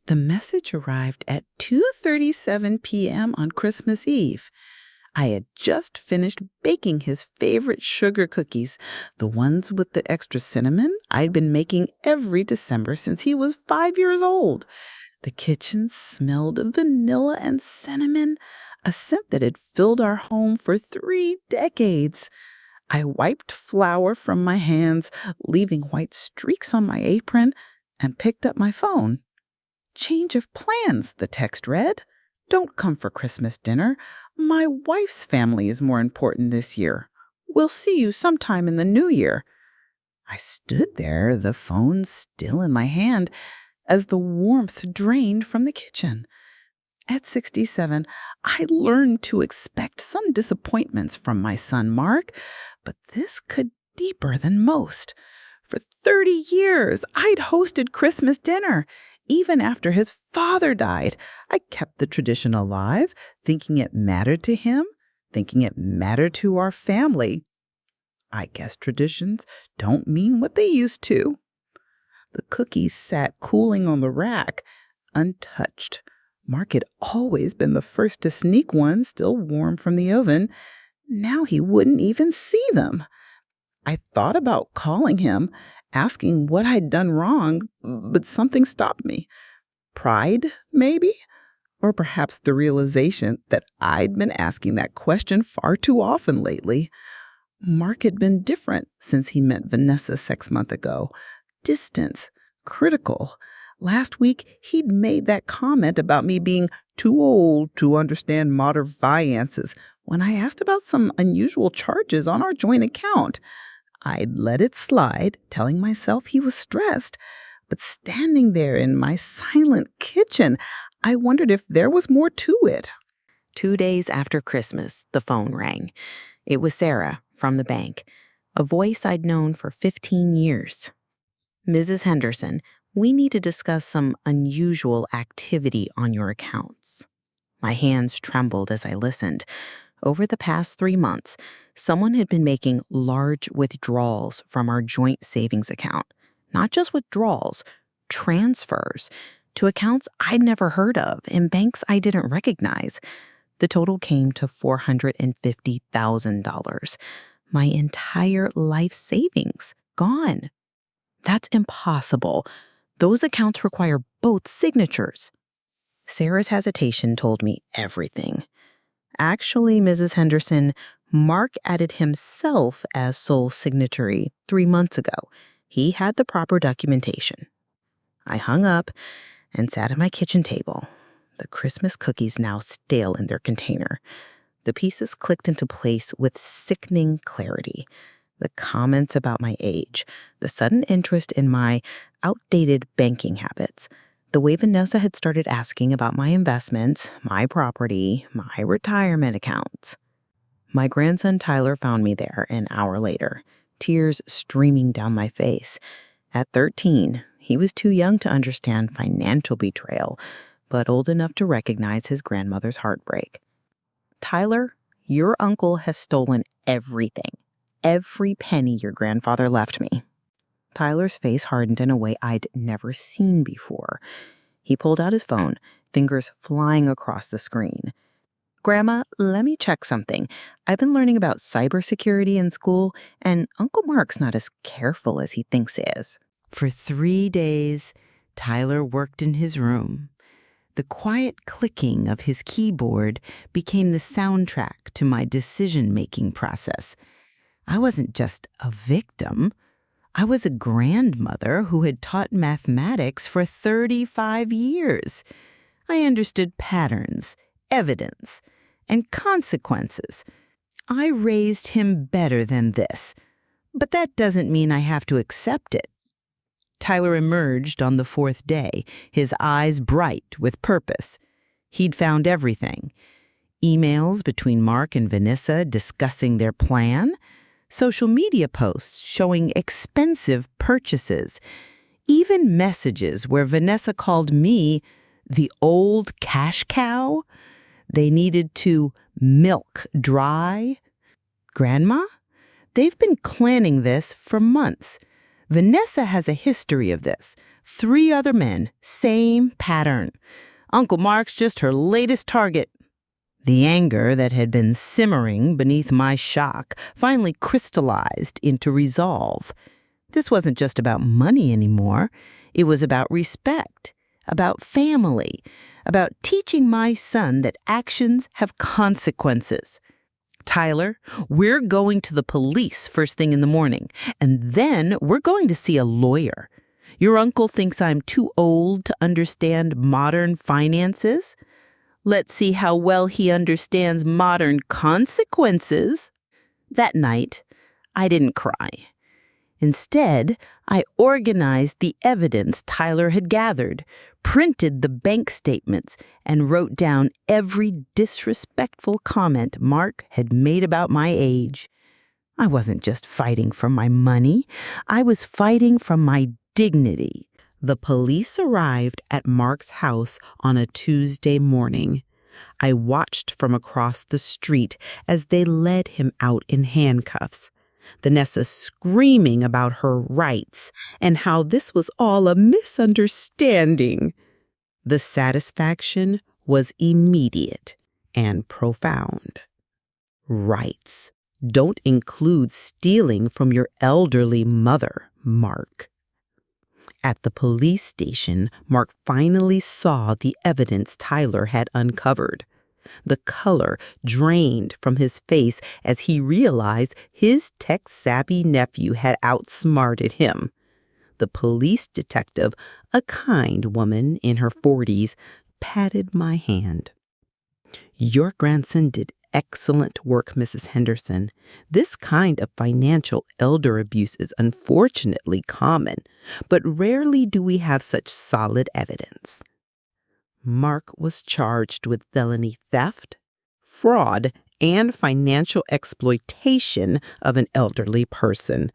The message arrived at 2:37 p.m. on Christmas Eve. I had just finished baking his favorite sugar cookies, the ones with the extra cinnamon I'd been making every December since he was 5 years old. The kitchen smelled of vanilla and cinnamon, a scent that had filled our home for 3 decades. I wiped flour from my hands, leaving white streaks on my apron, and picked up my phone. "Change of plans," the text read. "Don't come for Christmas dinner. My wife's family is more important this year. We'll see you sometime in the new year." I stood there, the phone still in my hand, as the warmth drained from the kitchen. At 67, I learned to expect some disappointments from my son Mark, but this cut deeper than most. For 30 years, I'd hosted Christmas dinner. Even after his father died, I kept the tradition alive, thinking it mattered to him, thinking it mattered to our family. I guess traditions don't mean what they used to. The cookies sat cooling on the rack, untouched. Mark had always been the first to sneak one, still warm from the oven. Now he wouldn't even see them. I thought about calling him, asking what I'd done wrong, but something stopped me. Pride, maybe? Or perhaps the realization that I'd been asking that question far too often lately. Mark had been different since he met Vanessa 6 months ago. Distant, critical. Last week, he'd made that comment about me being too old to understand modern finances when I asked about some unusual charges on our joint account. I'd let it slide, telling myself he was stressed. But standing there in my silent kitchen, I wondered if there was more to it. 2 days after Christmas, the phone rang. It was Sarah from the bank, a voice I'd known for 15 years. "Mrs. Henderson, we need to discuss some unusual activity on your accounts." My hands trembled as I listened. Over the past 3 months, someone had been making large withdrawals from our joint savings account. Not just withdrawals, transfers to accounts I'd never heard of in banks I didn't recognize. The total came to $450,000. My entire life savings gone. That's impossible. Those accounts require both signatures. Sarah's hesitation told me everything. Actually, Mrs. Henderson, Mark added himself as sole signatory 3 months ago. He had the proper documentation. I hung up and sat at my kitchen table, the Christmas cookies now stale in their container. The pieces clicked into place with sickening clarity. The comments about my age, the sudden interest in my outdated banking habits, the way Vanessa had started asking about my investments, my property, my retirement accounts. My grandson Tyler found me there an hour later, tears streaming down my face. At 13, he was too young to understand financial betrayal, but old enough to recognize his grandmother's heartbreak. "Tyler, your uncle has stolen everything. Every penny your grandfather left me." Tyler's face hardened in a way I'd never seen before. He pulled out his phone, fingers flying across the screen. "Grandma, let me check something. I've been learning about cybersecurity in school, and Uncle Mark's not as careful as he thinks he is." For 3 days, Tyler worked in his room. The quiet clicking of his keyboard became the soundtrack to my decision-making process. I wasn't just a victim. I was a grandmother who had taught mathematics for 35 years. I understood patterns, evidence, and consequences. I raised him better than this, but that doesn't mean I have to accept it. Tyler emerged on the 4th day, his eyes bright with purpose. He'd found everything. Emails between Mark and Vanessa discussing their plan, social media posts showing expensive purchases, even messages where Vanessa called me the old cash cow they needed to milk dry. "Grandma, they've been planning this for months. Vanessa has a history of this, 3 other men, same pattern. Uncle Mark's just her latest target. The anger that had been simmering beneath my shock finally crystallized into resolve. This wasn't just about money anymore. It was about respect, about family, about teaching my son that actions have consequences. Tyler, we're going to the police first thing in the morning, and then we're going to see a lawyer. Your uncle thinks I'm too old to understand modern finances. Let's see how well he understands modern consequences. That night, I didn't cry. Instead, I organized the evidence Tyler had gathered, printed the bank statements, and wrote down every disrespectful comment Mark had made about my age. I wasn't just fighting for my money. I was fighting for my dignity. The police arrived at Mark's house on a Tuesday morning. I watched from across the street as they led him out in handcuffs. Vanessa screaming about her rights and how this was all a misunderstanding. The satisfaction was immediate and profound. Rights don't include stealing from your elderly mother, Mark. At the police station, Mark finally saw the evidence Tyler had uncovered. The color drained from his face as he realized his tech-savvy nephew had outsmarted him. The police detective, a kind woman in her 40s, patted my hand. "Your grandson did excellent work, Mrs. Henderson. This kind of financial elder abuse is unfortunately common, but rarely do we have such solid evidence." Mark was charged with felony theft, fraud, and financial exploitation of an elderly person.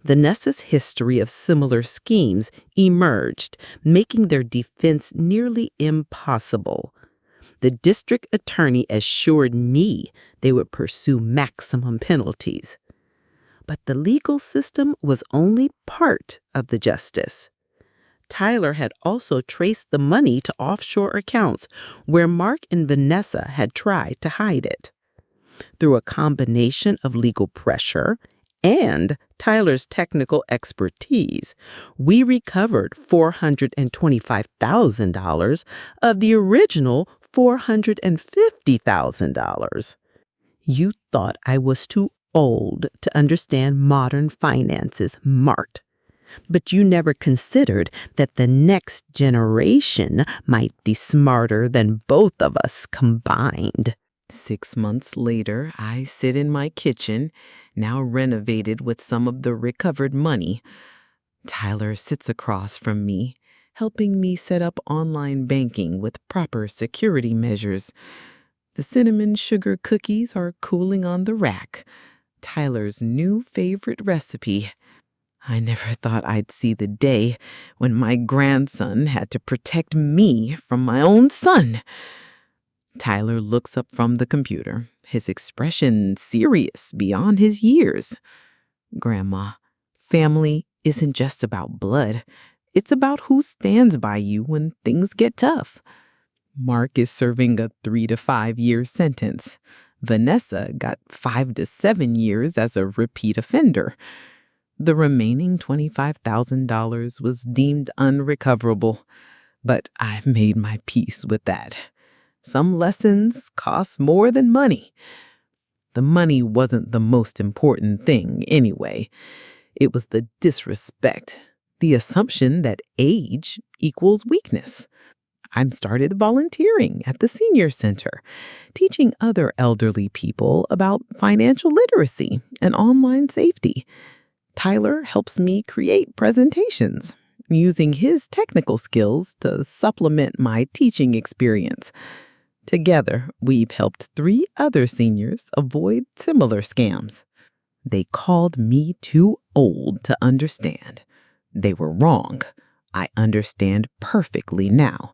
Vanessa's history of similar schemes emerged, making their defense nearly impossible. The district attorney assured me they would pursue maximum penalties. But the legal system was only part of the justice. Tyler had also traced the money to offshore accounts where Mark and Vanessa had tried to hide it. Through a combination of legal pressure and Tyler's technical expertise, we recovered $425,000 of the original $450,000. You thought I was too old to understand modern finances, Mark. But you never considered that the next generation might be smarter than both of us combined. 6 months later, I sit in my kitchen, now renovated with some of the recovered money. Tyler sits across from me, helping me set up online banking with proper security measures. The cinnamon sugar cookies are cooling on the rack, Tyler's new favorite recipe. I never thought I'd see the day when my grandson had to protect me from my own son. Tyler looks up from the computer, his expression serious beyond his years. "Grandma, family isn't just about blood. It's about who stands by you when things get tough." Mark is serving a 3 to 5 year sentence. Vanessa got 5 to 7 years as a repeat offender. The remaining $25,000 was deemed unrecoverable, but I made my peace with that. Some lessons cost more than money. The money wasn't the most important thing anyway. It was the disrespect, the assumption that age equals weakness. I started volunteering at the senior center, teaching other elderly people about financial literacy and online safety. Tyler helps me create presentations, using his technical skills to supplement my teaching experience. Together, we've helped 3 other seniors avoid similar scams. They called me too old to understand. They were wrong. I understand perfectly now.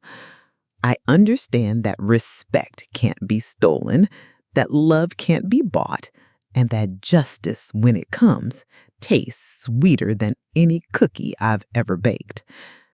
I understand that respect can't be stolen, that love can't be bought, and that justice, when it comes, tastes sweeter than any cookie I've ever baked.